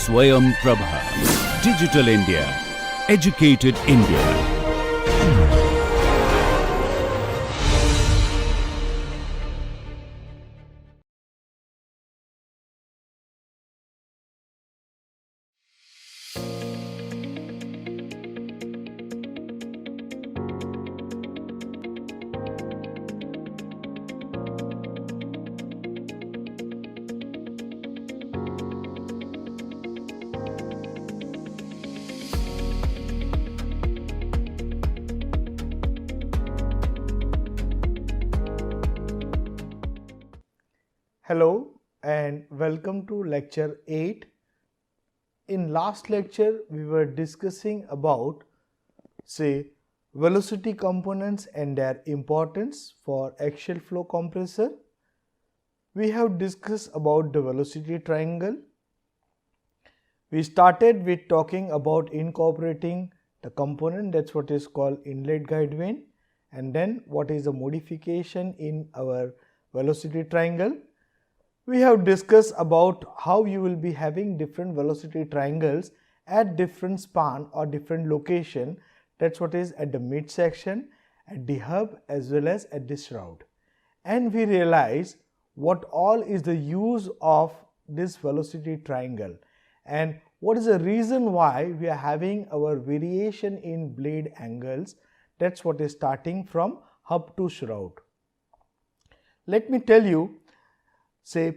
SwayamPrabha. Digital India. Educated India. Hello and welcome to lecture 8. In last lecture we were discussing about velocity components and their importance for axial flow compressor. We have discussed about the velocity triangle. We started with talking about incorporating the component, that's what is called inlet guide vane, and then what is the modification in our velocity triangle. We have discussed about how you will be having different velocity triangles at different span or different location, that's what is at the midsection, at the hub as well as at the shroud. And we realize what all is the use of this velocity triangle and what is the reason why we are having our variation in blade angles, that's what is starting from hub to shroud. Let me tell you,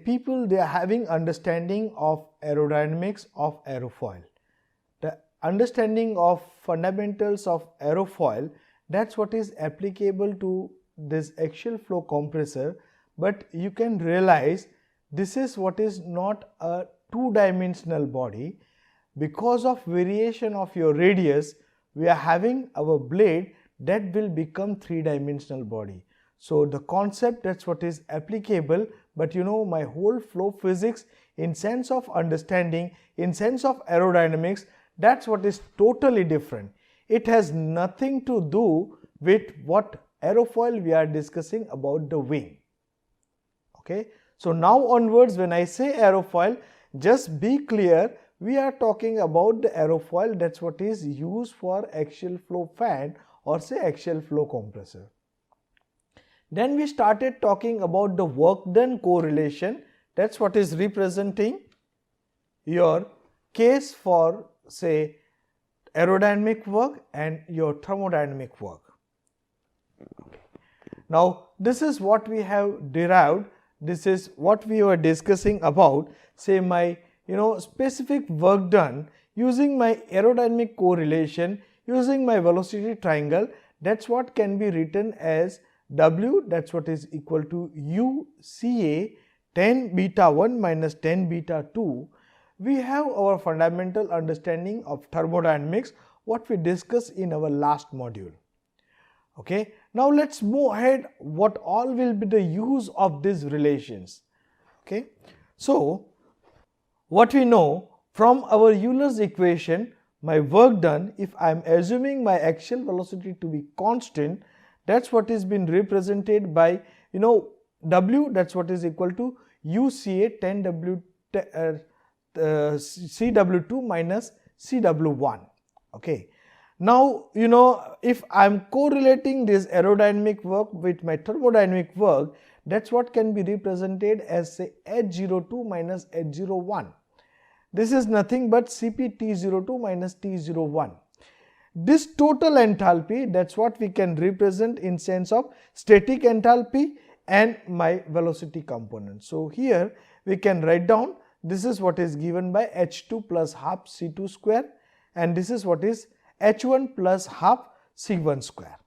people they are having understanding of aerodynamics of aerofoil. The understanding of fundamentals of aerofoil, that's what is applicable to this axial flow compressor, but you can realize this is what is not a two-dimensional body. Because of variation of your radius, we are having our blade that will become three-dimensional body. So the concept, that's what is applicable, but you know my whole flow physics in sense of understanding, in sense of aerodynamics, that's what is totally different. It has nothing to do with what aerofoil we are discussing about the wing. Okay. So now onwards when I say aerofoil, just be clear, we are talking about the aerofoil, that's what is used for axial flow fan or axial flow compressor. Then we started talking about the work done correlation, that's what is representing your case for aerodynamic work and your thermodynamic work. Okay. Now this is what we have derived, this is what we were discussing about my specific work done using my aerodynamic correlation, using my velocity triangle, that's what can be written as W, that's what is equal to U CA tan beta 1 minus tan beta 2. We have our fundamental understanding of thermodynamics, what we discussed in our last module. Okay. Now let's move ahead, what all will be the use of these relations. Okay. So what we know from our Euler's equation, my work done, if I am assuming my axial velocity to be constant, that's what is been represented by W, that's what is equal to UCA 10 W CW2 minus CW1. Okay. Now if I am correlating this aerodynamic work with my thermodynamic work, that's what can be represented as H02 minus H01. This is nothing but Cp T02 minus T01. This total enthalpy, that's what we can represent in sense of static enthalpy and my velocity component. So here we can write down, this is what is given by H2 plus half C2 square and this is what is H1 plus half C1 square.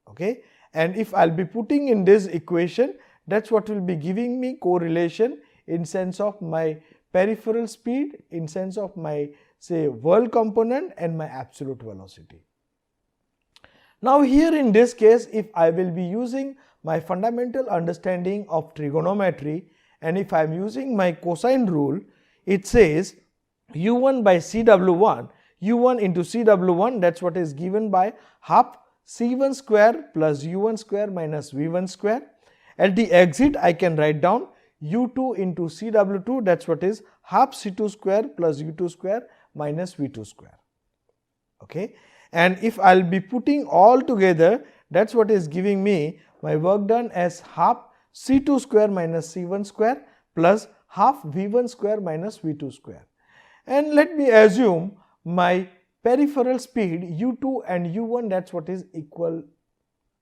Okay. And if I'll be putting in this equation, that's what will be giving me correlation in sense of my peripheral speed, in sense of my whirl component and my absolute velocity. Now here in this case, if I will be using my fundamental understanding of trigonometry and if I am using my cosine rule, it says U1 by CW1, U1 into CW1, that's what is given by half C1 square plus U1 square minus V1 square. At the exit I can write down U2 into CW2, that's what is half C2 square plus U2 square minus V2 square. Okay. And if I'll be putting all together, that's what is giving me my work done as half C2 square minus C1 square plus half V1 square minus V2 square. And let me assume my peripheral speed U2 and U1, that's what is equal.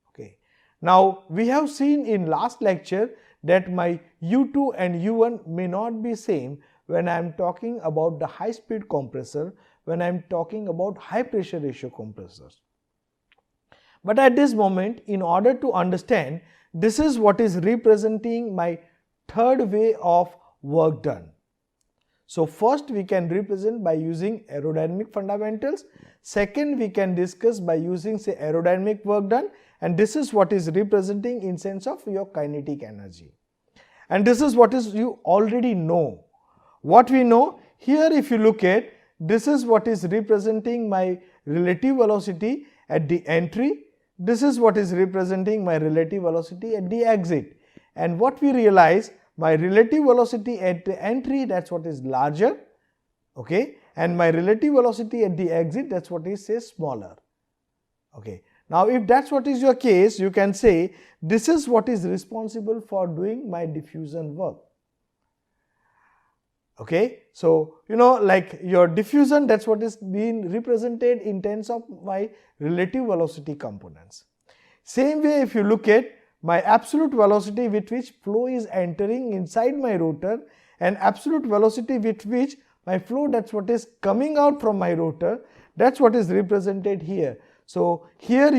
Okay. Now we have seen in last lecture that my U2 and U1 may not be same when I am talking about the high speed compressor, when I am talking about high pressure ratio compressors. But at this moment, in order to understand, this is what is representing my third way of work done. So first we can represent by using aerodynamic fundamentals. Second, we can discuss by using say aerodynamic work done, and this is what is representing in sense of your kinetic energy. And this is what is you already know. What we know here, if you look at, this is what is representing my relative velocity at the entry. This is what is representing my relative velocity at the exit. And what we realize, my relative velocity at the entry, that's what is larger, okay, and my relative velocity at the exit, that's what is say smaller. Okay. Now if that's what is your case, you can say this is what is responsible for doing my diffusion work. Okay. So like your diffusion, that's what is being represented in terms of my relative velocity components. Same way, if you look at my absolute velocity with which flow is entering inside my rotor and absolute velocity with which my flow, that's what is coming out from my rotor, that's what is represented here. So here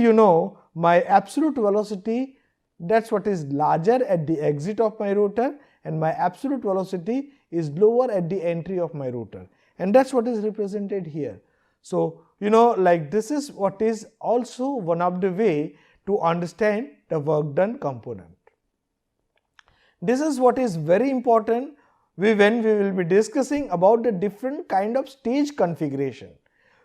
my absolute velocity, that's what is larger at the exit of my rotor, and my absolute velocity is lower at the entry of my rotor, and that's what is represented here. So like this is what is also one of the way to understand the work done component. This is what is very important when we will be discussing about the different kind of stage configuration.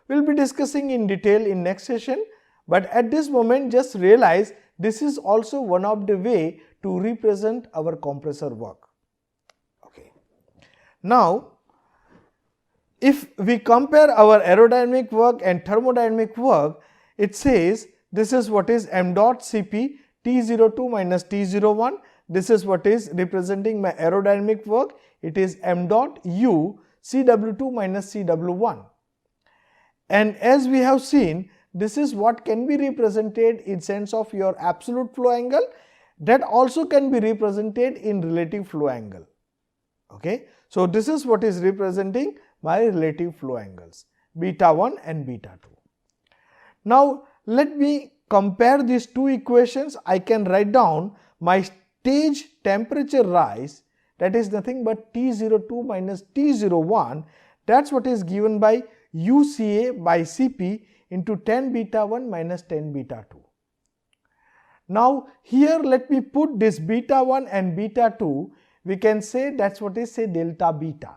We will be discussing in detail in next session, but at this moment just realize this is also one of the way to represent our compressor work. Okay. Now if we compare our aerodynamic work and thermodynamic work, it says this is what is m dot Cp T02 minus T01. This is what is representing my aerodynamic work. It is m dot U Cw2 minus Cw1. And as we have seen, this is what can be represented in sense of your absolute flow angle. That also can be represented in relative flow angle. Okay. So this is what is representing my relative flow angles, beta 1 and beta 2. Now let me compare these two equations. I can write down my stage temperature rise, that is nothing but T02 minus T01, that's what is given by UCA by Cp into 10 beta 1 minus 10 beta 2. Now here let me put this beta 1 and beta 2, we can say that's what is say delta beta.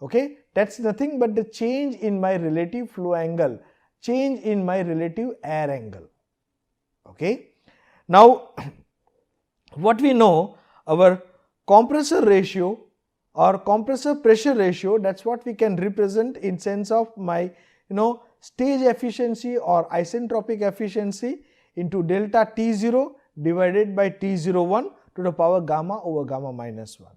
Okay, that's nothing but the change in my relative flow angle, change in my relative air angle. Okay. Now what we know, our compressor ratio or compressor pressure ratio, that's what we can represent in sense of my stage efficiency or isentropic efficiency into delta T0 divided by T01 to the power gamma over gamma minus 1.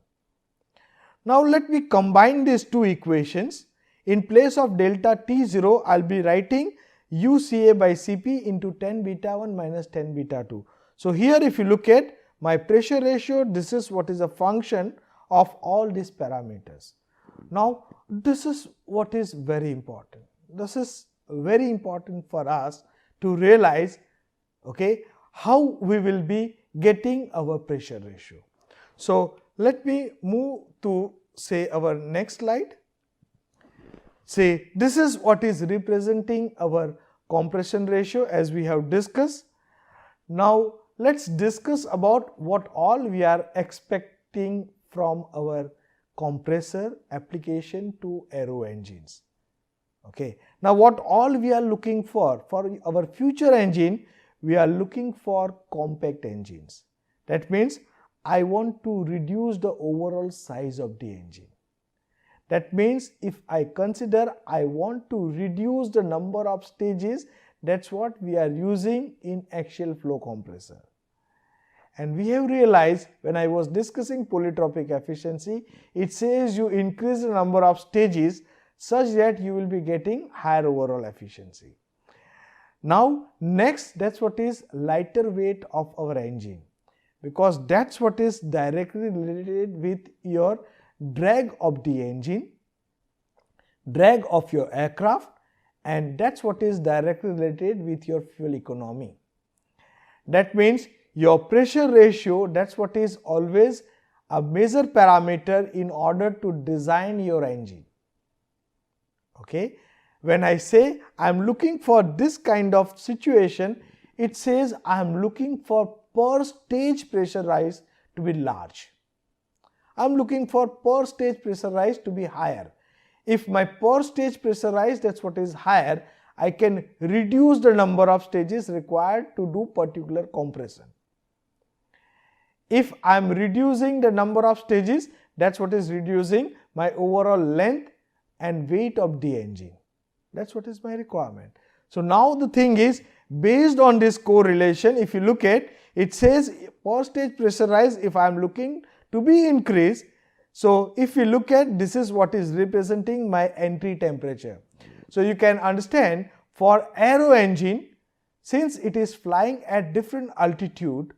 Now let me combine these two equations. In place of delta T0, I will be writing UCA by Cp into 10 beta 1 minus 10 beta 2. So here if you look at my pressure ratio, this is what is a function of all these parameters. Now this is what is very important. This is very important for us to realize, okay, how we will be getting our pressure ratio. So let me move to say our next slide. Say this is what is representing our compression ratio as we have discussed. Now let's discuss about what all we are expecting from our compressor application to aero engines. Okay. Now what all we are looking for our future engine, we are looking for compact engines. That means I want to reduce the overall size of the engine. That means if I consider I want to reduce the number of stages, that's what we are using in axial flow compressor. And we have realized when I was discussing polytropic efficiency, it says you increase the number of stages such that you will be getting higher overall efficiency. Now next, that's what is lighter weight of our engine, because that's what is directly related with your drag of the engine, drag of your aircraft, and that's what is directly related with your fuel economy. That means your pressure ratio, that's what is always a major parameter in order to design your engine. Okay, when I say I am looking for this kind of situation, it says I am looking for per stage pressure rise to be large. I am looking for per stage pressure rise to be higher. If my per stage pressure rise, that's what is higher, I can reduce the number of stages required to do particular compression. If I am reducing the number of stages, that's what is reducing my overall length and weight of the engine. That's what is my requirement. So now the thing is, based on this correlation, if you look at, it says per stage pressure rise, if I am looking to be increased. So if you look at, this is what is representing my entry temperature. So you can understand for aero engine, since it is flying at different altitude,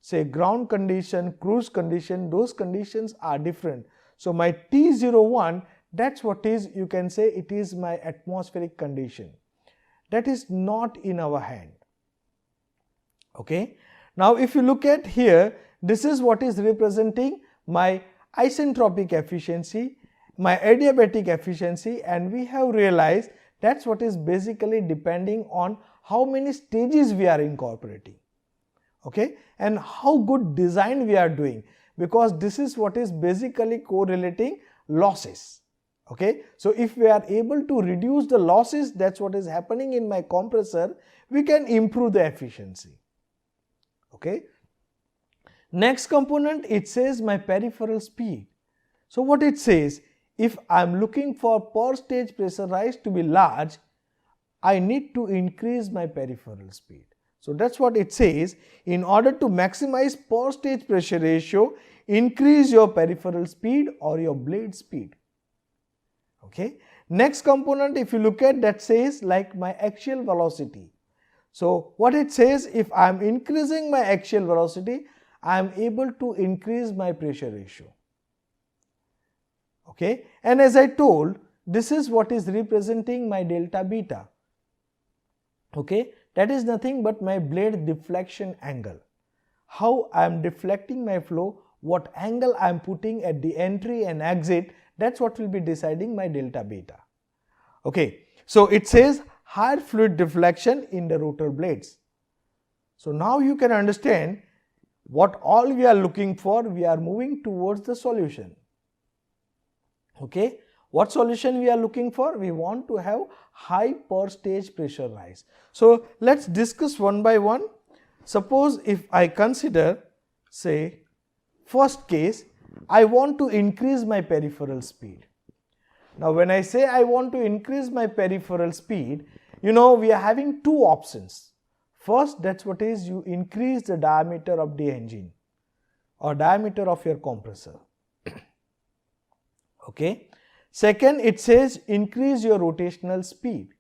say ground condition, cruise condition, those conditions are different. So my T01, that's what is, you can say it is my atmospheric condition. That is not in our hand. Okay. Now if you look at here, this is what is representing my isentropic efficiency, my adiabatic efficiency, and we have realized that's what is basically depending on how many stages we are incorporating. Okay, and how good design we are doing, because this is what is basically correlating losses. Okay, so if we are able to reduce the losses, that's what is happening in my compressor, we can improve the efficiency. Okay. Next component, it says my peripheral speed. So what it says, if I am looking for per stage pressure rise to be large, I need to increase my peripheral speed. So that's what it says, in order to maximize per stage pressure ratio, increase your peripheral speed or your blade speed. Okay. Next component, if you look at, that says like my axial velocity. So what it says, if I am increasing my axial velocity, I am able to increase my pressure ratio. Okay. And as I told, this is what is representing my delta beta. Okay. That is nothing but my blade deflection angle. How I am deflecting my flow, what angle I am putting at the entry and exit, that's what will be deciding my delta beta. Okay. So it says higher fluid deflection in the rotor blades. So now you can understand what all we are looking for. We are moving towards the solution. Okay. What solution we are looking for? We want to have high per stage pressure rise. So let's discuss one by one. Suppose if I consider, say, first case, I want to increase my peripheral speed. Now when I say I want to increase my peripheral speed, we are having two options. First, that's what is, you increase the diameter of the engine or diameter of your compressor. Okay. Second, it says increase your rotational speed.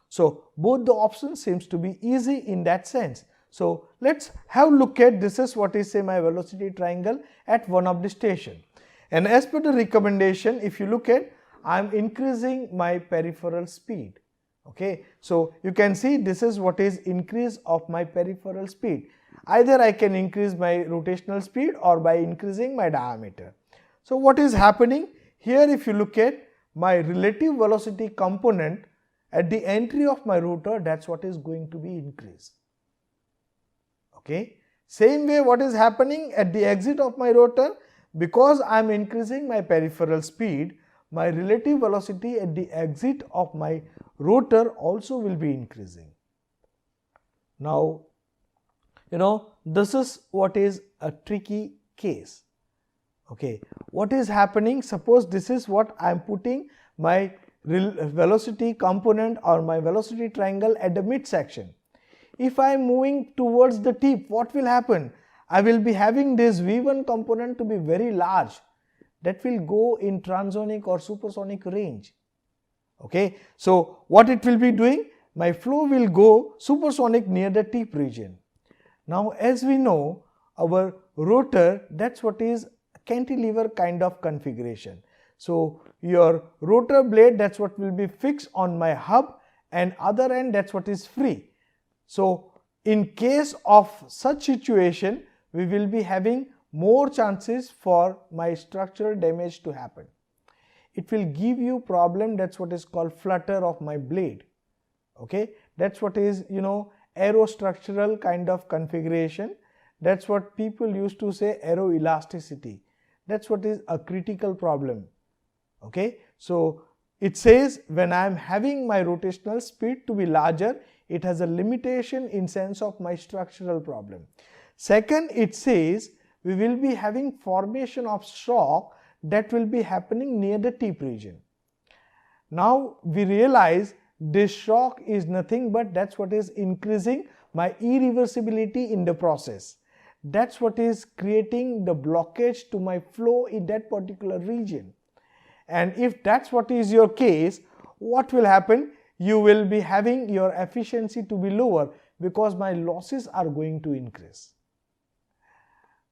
So both the options seems to be easy in that sense. So let's have a look at, this is what is, say, my velocity triangle at one of the station. And as per the recommendation, if you look at, I am increasing my peripheral speed. Okay. So you can see this is what is increase of my peripheral speed. Either I can increase my rotational speed or by increasing my diameter. So what is happening here, if you look at my relative velocity component at the entry of my rotor, that's what is going to be increased. Okay. Same way, what is happening at the exit of my rotor, because I am increasing my peripheral speed, my relative velocity at the exit of my rotor also will be increasing. Now, this is what is a tricky case. Okay, what is happening? Suppose this is what I am putting my velocity component or my velocity triangle at the midsection. If I am moving towards the tip, what will happen? I will be having this V1 component to be very large, that will go in transonic or supersonic range. Okay, so what it will be doing? My flow will go supersonic near the tip region. Now, as we know, our rotor, that's what is cantilever kind of configuration. So your rotor blade, that's what will be fixed on my hub, and other end, that's what is free. So in case of such situation, we will be having more chances for my structural damage to happen. It will give you problem, that's what is called flutter of my blade. Okay, that's what is, aerostructural kind of configuration. That's what people used to say aeroelasticity. That's what is a critical problem. Okay, so it says when I am having my rotational speed to be larger, it has a limitation in sense of my structural problem. Second, it says we will be having formation of shock that will be happening near the tip region. Now we realize this shock is nothing but that's what is increasing my irreversibility in the process. That's what is creating the blockage to my flow in that particular region. And if that's what is your case, what will happen? You will be having your efficiency to be lower because my losses are going to increase.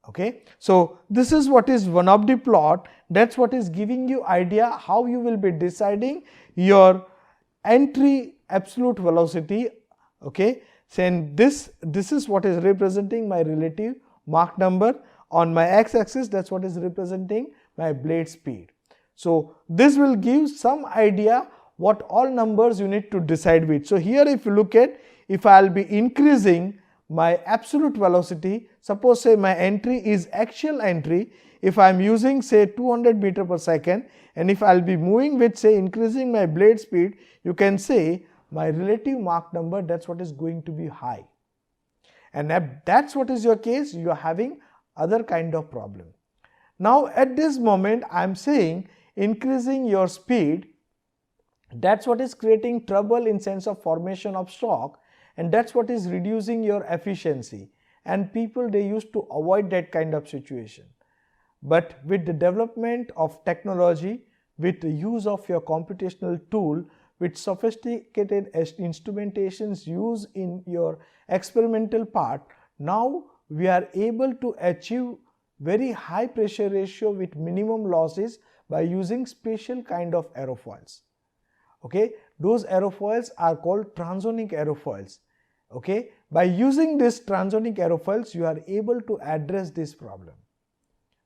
Okay, so this is what is one of the plot. That's what is giving you idea how you will be deciding your entry absolute velocity. Okay, so and this is what is representing my relative Mach number. On my x-axis, that's what is representing my blade speed. So this will give some idea what all numbers you need to decide with. So here if you look at, if I will be increasing my absolute velocity, suppose say my entry is axial entry, if I am using say 200 meter per second, and if I will be moving with say increasing my blade speed, you can say my relative Mach number, that's what is going to be high. And if that's what is your case, you are having other kind of problem. Now at this moment I am saying increasing your speed, that's what is creating trouble in sense of formation of shock, and that's what is reducing your efficiency, and people they used to avoid that kind of situation. But with the development of technology, with the use of your computational tool, with sophisticated instrumentations used in your experimental part, now we are able to achieve very high pressure ratio with minimum losses by using special kind of aerofoils. Okay, those aerofoils are called transonic aerofoils. Okay, by using this transonic aerofoils, you are able to address this problem.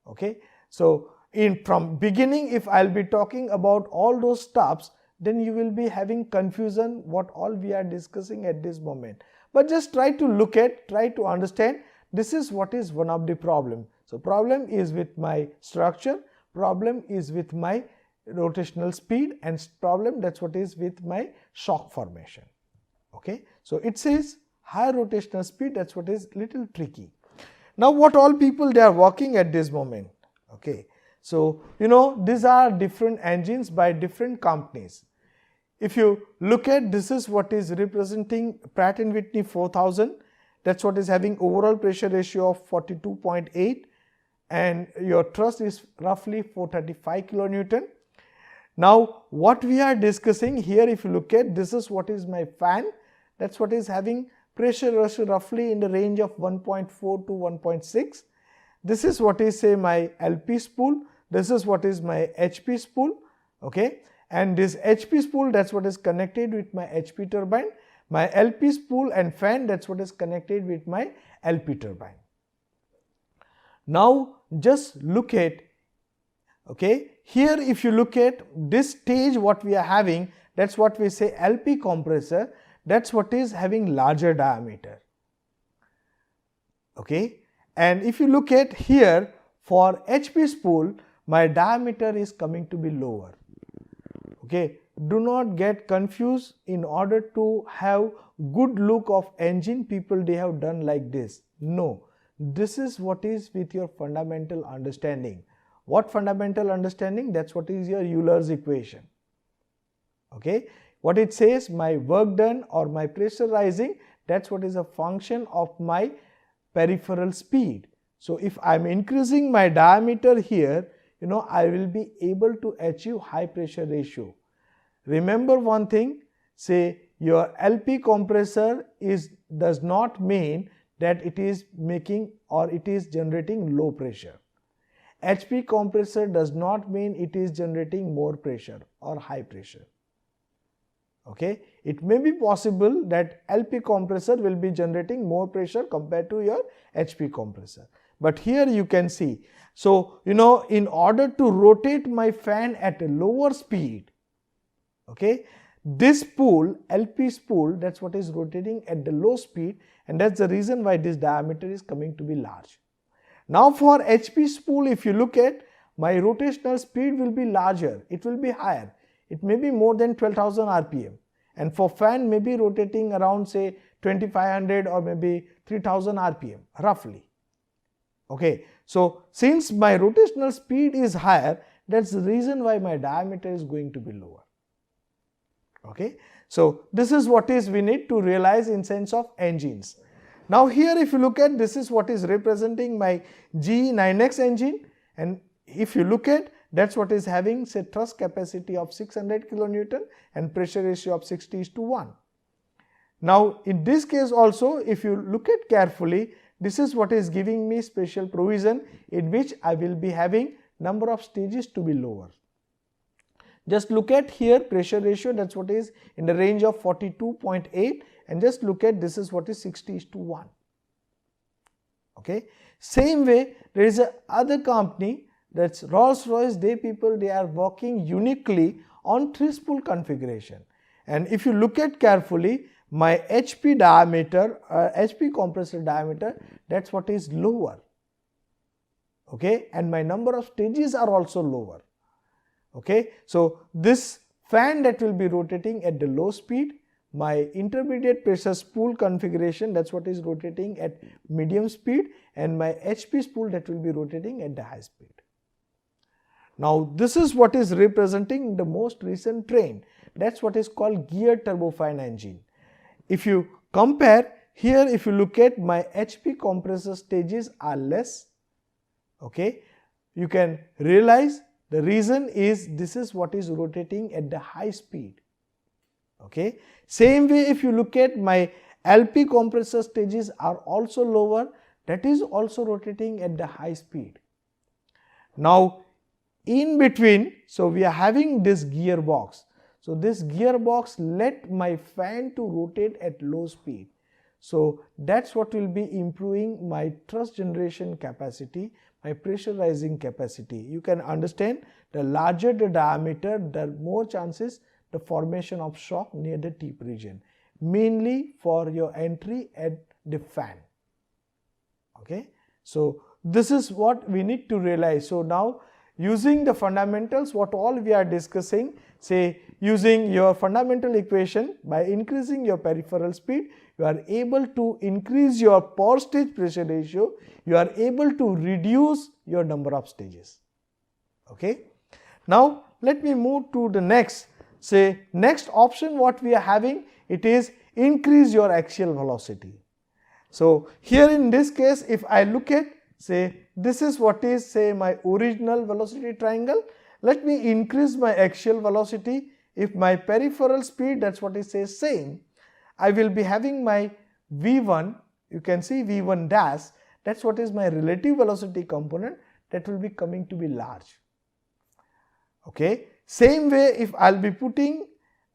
Okay, so from beginning, if I'll be talking about all those stuffs, then you will be having confusion what all we are discussing at this moment. But just try to look at, try to understand, this is what is one of the problem. So problem is with my structure, problem is with my rotational speed, and problem that's what is with my shock formation. Okay, so it says higher rotational speed, that's what is little tricky. Now what all people they are working at this moment. Okay, so these are different engines by different companies. If you look at, this is what is representing Pratt & Whitney 4000, that's what is having overall pressure ratio of 42.8, and your thrust is roughly 435 kilonewton. Now what we are discussing here, if you look at, this is what is my fan, that's what is having pressure ratio roughly in the range of 1.4 to 1.6. This is what is say my LP spool, this is what is my HP spool. Okay, and this HP spool, that's what is connected with my HP turbine, my LP spool and fan, that's what is connected with my LP turbine. Now just look at, okay, here if you look at this stage what we are having, that's what we say LP compressor, that's what is having larger diameter. Okay, and if you look at here for HP spool, my diameter is coming to be lower. Okay, do not get confused. In order to have good look of engine, people they have done like this. No, This is what is with your fundamental understanding. What fundamental understanding? That's what is your Euler's equation. Okay, what it says, my work done or my pressure rising, that's what is a function of my peripheral speed. So if I am increasing my diameter here, I will be able to achieve high pressure ratio. Remember one thing, say your LP compressor does not mean that it is making or it is generating low pressure. HP compressor does not mean it is generating more pressure or high pressure. Okay, it may be possible that LP compressor will be generating more pressure compared to your HP compressor. But here you can see, so in order to rotate my fan at a lower speed, okay, this spool, LP spool, that's what is rotating at the low speed, and that's the reason why this diameter is coming to be large. Now for HP spool, if you look at, my rotational speed will be larger, it will be higher. It may be more than 12,000 RPM, and for fan may be rotating around say 2500 or maybe 3000 RPM roughly. Okay, so since my rotational speed is higher, that's the reason why my diameter is going to be lower. Okay, so this is what is we need to realize in sense of engines. Now here if you look at, this is what is representing my GE9X engine, and if you look at, that's what is having say thrust capacity of 600 kilonewton and pressure ratio of 60:1. Now in this case also, if you look at carefully, this is what is giving me special provision in which I will be having number of stages to be lower. Just look at here pressure ratio, that's what is in the range of 42.8, and just look at this is what is 60:1. Okay, same way there is a other company, that's Rolls-Royce. They are working uniquely on 3-spool configuration, and if you look at carefully, my HP diameter, HP compressor diameter, that's what is lower. Okay, and my number of stages are also lower. Okay, so this fan that will be rotating at the low speed, my intermediate pressure spool configuration, that's what is rotating at medium speed, and my HP spool that will be rotating at the high speed. Now this is what is representing the most recent trend, that's what is called geared turbofan engine. If you compare here, if you look at my HP compressor stages are less, okay, you can realize the reason is this is what is rotating at the high speed. Okay, same way if you look at my LP compressor stages are also lower, that is also rotating at the high speed. Now in between, so we are having this gearbox. So this gearbox let my fan to rotate at low speed. So that's what will be improving my thrust generation capacity, my pressure rising capacity. You can understand, the larger the diameter, the more chances the formation of shock near the tip region, mainly for your entry at the fan. Okay, so this is what we need to realize. So now using the fundamentals, what all we are discussing, say using your fundamental equation, by increasing your peripheral speed, you are able to increase your per stage pressure ratio, you are able to reduce your number of stages. Okay, now let me move to the next. Say next option what we are having, it is increase your axial velocity. So here in this case, if I look at, say this is what is say my original velocity triangle, let me increase my axial velocity. If my peripheral speed, that's what is say same, I will be having my V1, you can see V1 dash, that's what is my relative velocity component, that will be coming to be large. Okay, same way if I will be putting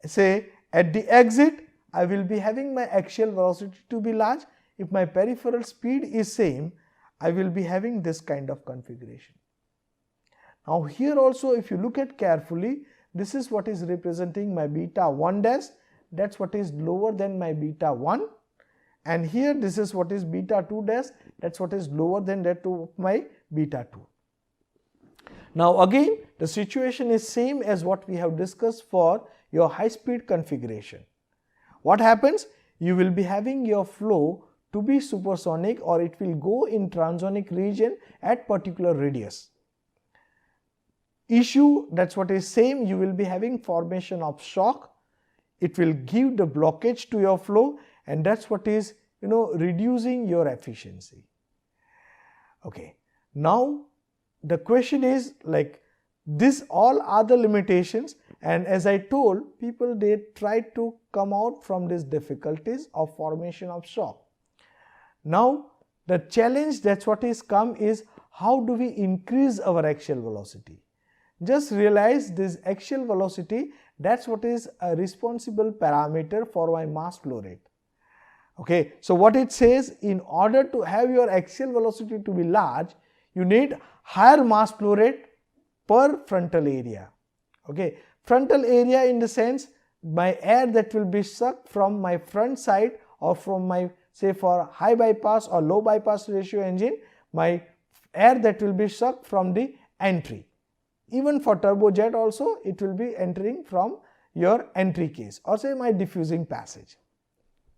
say at the exit, I will be having my axial velocity to be large. If my peripheral speed is same, I will be having this kind of configuration. Now here also if you look at carefully, this is what is representing my beta 1 dash, that's what is lower than my beta 1, and here this is what is beta 2 dash, that's what is lower than that of my beta 2. Now again the situation is same as what we have discussed for your high speed configuration. What happens? You will be having your flow to be supersonic, or it will go in transonic region at particular radius. Issue, that's what is same, you will be having formation of shock, it will give the blockage to your flow, and that's what is reducing your efficiency. Okay, now the question is like this, all are the limitations, and as I told, people they try to come out from these difficulties of formation of shock. Now the challenge that's what is come is how do we increase our axial velocity. Just realize this axial velocity, that's what is a responsible parameter for my mass flow rate. Okay, so what it says, in order to have your axial velocity to be large, you need higher mass flow rate per frontal area. Okay, frontal area in the sense my air that will be sucked from my front side, or from my, say for high bypass or low bypass ratio engine, my air that will be sucked from the entry. Even for turbojet also, it will be entering from your entry case, or say my diffusing passage.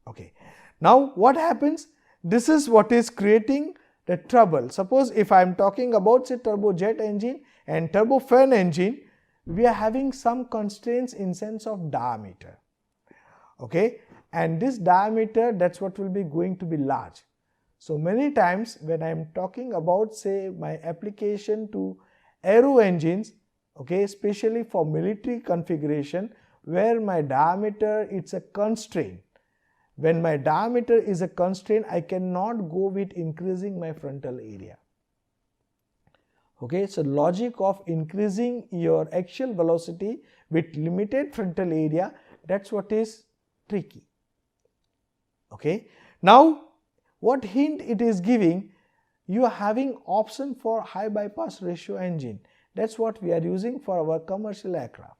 Okay, now what happens, this is what is creating the trouble. Suppose if I am talking about say turbojet engine and turbofan engine, we are having some constraints in sense of diameter. Okay, and this diameter, that's what will be going to be large. So many times when I am talking about say my application to aero engines, okay, especially for military configuration where my diameter it's a constraint. When my diameter is a constraint, I cannot go with increasing my frontal area. Okay, so logic of increasing your axial velocity with limited frontal area, that's what is tricky. Okay, now what hint it is giving, you are having option for high bypass ratio engine. That's what we are using for our commercial aircraft.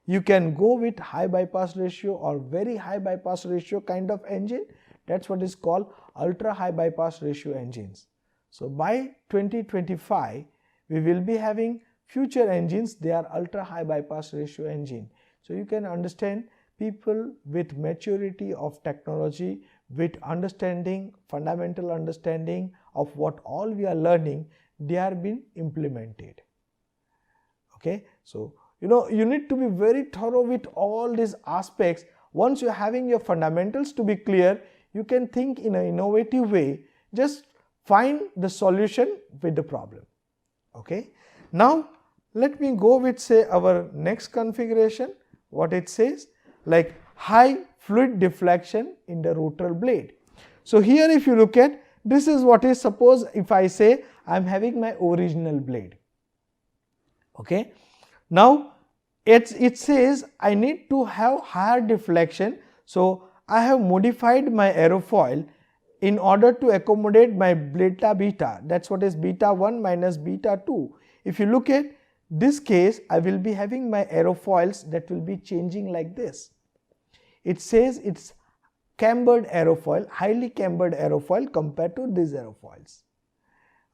You can go with high bypass ratio or very high bypass ratio kind of engine. That's what is called ultra high bypass ratio engines. So by 2025, we will be having future engines, they are ultra high bypass ratio engine. So you can understand, people with maturity of technology, with understanding, fundamental understanding of what all we are learning, they are being implemented. Okay, so you need to be very thorough with all these aspects. Once you are having your fundamentals to be clear, you can think in an innovative way, just find the solution with the problem. Okay, now let me go with say our next configuration. What it says, like high fluid deflection in the rotor blade. So here if you look at, this is what is, suppose if I say I am having my original blade. Okay, now it says I need to have higher deflection. So I have modified my aerofoil in order to accommodate my beta beta, that's what is beta 1 minus beta 2. If you look at this case, I will be having my aerofoils that will be changing like this. It says it's cambered aerofoil, highly cambered aerofoil compared to these aerofoils.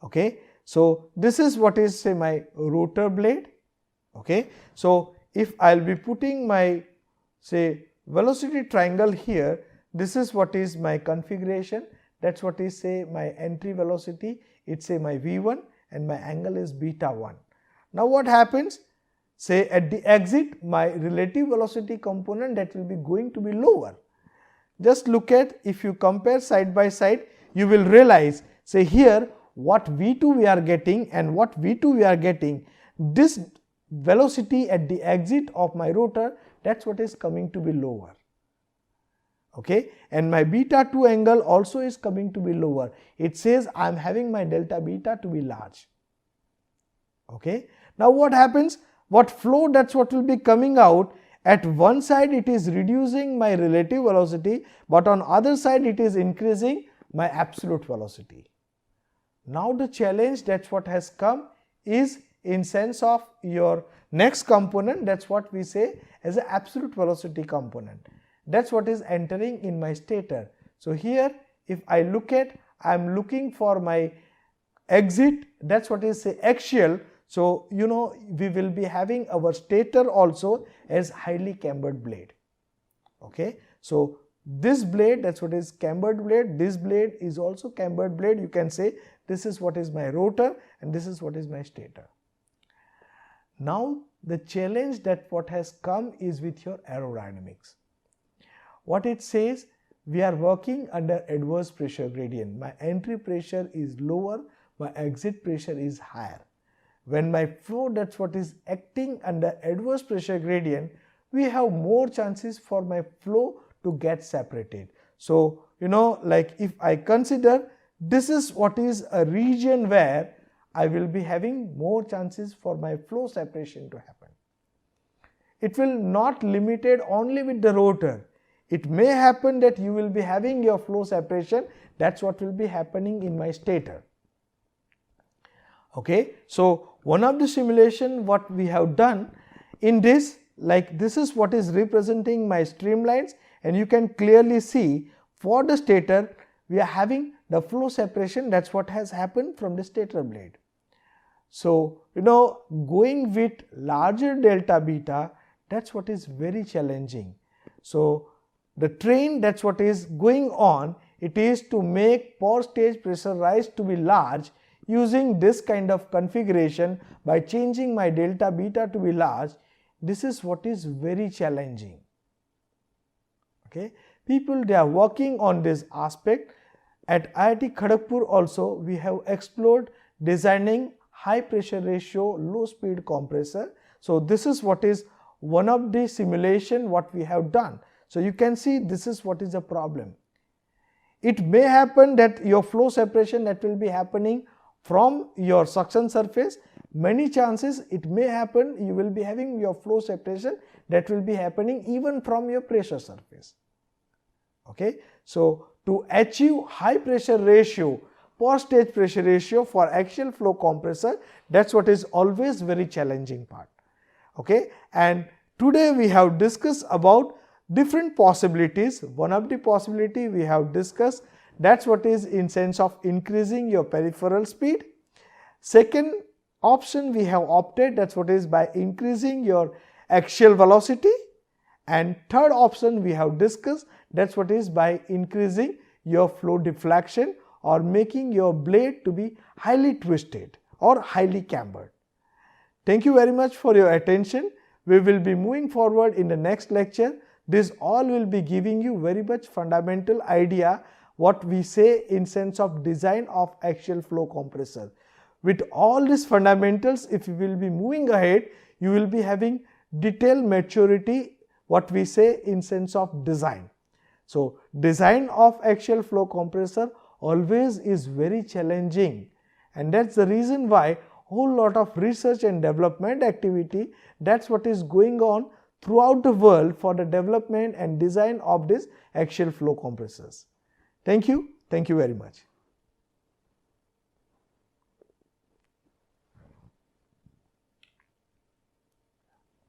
Okay, so this is what is say my rotor blade. Okay, so if I'll be putting my say velocity triangle here, this is what is my configuration. That's what is say my entry velocity, it's say my V1 and my angle is beta 1. Now what happens, say at the exit my relative velocity component that will be going to be lower. Just look at, if you compare side by side, you will realize, say here what V2 we are getting and what V2 we are getting, this velocity at the exit of my rotor, that's what is coming to be lower. Okay, and my beta 2 angle also is coming to be lower. It says I am having my delta beta to be large. Okay, now what happens, what flow, that's what will be coming out. At one side it is reducing my relative velocity, but on other side it is increasing my absolute velocity. Now the challenge, that's what has come, is in sense of your next component, that's what we say as an absolute velocity component. That's what is entering in my stator. So here if I look at, I am looking for my exit, that's what is say axial. So we will be having our stator also as highly cambered blade. Okay, so this blade, that's what is cambered blade, this blade is also cambered blade. You can say this is what is my rotor and this is what is my stator. Now the challenge that what has come is with your aerodynamics. What it says, we are working under adverse pressure gradient. My entry pressure is lower, my exit pressure is higher. When my flow, that's what is acting under adverse pressure gradient, we have more chances for my flow to get separated. So, like if I consider this is what is a region where I will be having more chances for my flow separation to happen. It will not limited only with the rotor. It may happen that you will be having your flow separation. That's what will be happening in my stator. Okay, so one of the simulation what we have done in this, like this is what is representing my streamlines, and you can clearly see for the stator we are having the flow separation. That's what has happened from the stator blade. So, going with larger delta beta, that's what is very challenging. So, the train, that's what is going on, it is to make per stage pressure rise to be large using this kind of configuration by changing my delta beta to be large. This is what is very challenging. Okay, people, they are working on this aspect. At IIT Kharagpur also we have explored designing high pressure ratio low speed compressor. So this is what is one of the simulation what we have done. So you can see this is what is the problem. It may happen that your flow separation that will be happening from your suction surface. Many chances it may happen you will be having your flow separation that will be happening even from your pressure surface. Okay, so to achieve high pressure ratio, per stage pressure ratio for axial flow compressor, that's what is always very challenging part. Okay, and today we have discussed about different possibilities. One of the possibility we have discussed, that's what is in sense of increasing your peripheral speed. Second option we have opted, that's what is by increasing your axial velocity. And third option we have discussed, that's what is by increasing your flow deflection or making your blade to be highly twisted or highly cambered. Thank you very much for your attention. We will be moving forward in the next lecture. This all will be giving you very much fundamental idea what we say in sense of design of axial flow compressor. With all these fundamentals, if you will be moving ahead, you will be having detailed maturity what we say in sense of design. So design of axial flow compressor always is very challenging, and that's the reason why whole lot of research and development activity, that's what is going on throughout the world for the development and design of this axial flow compressors. Thank you very much.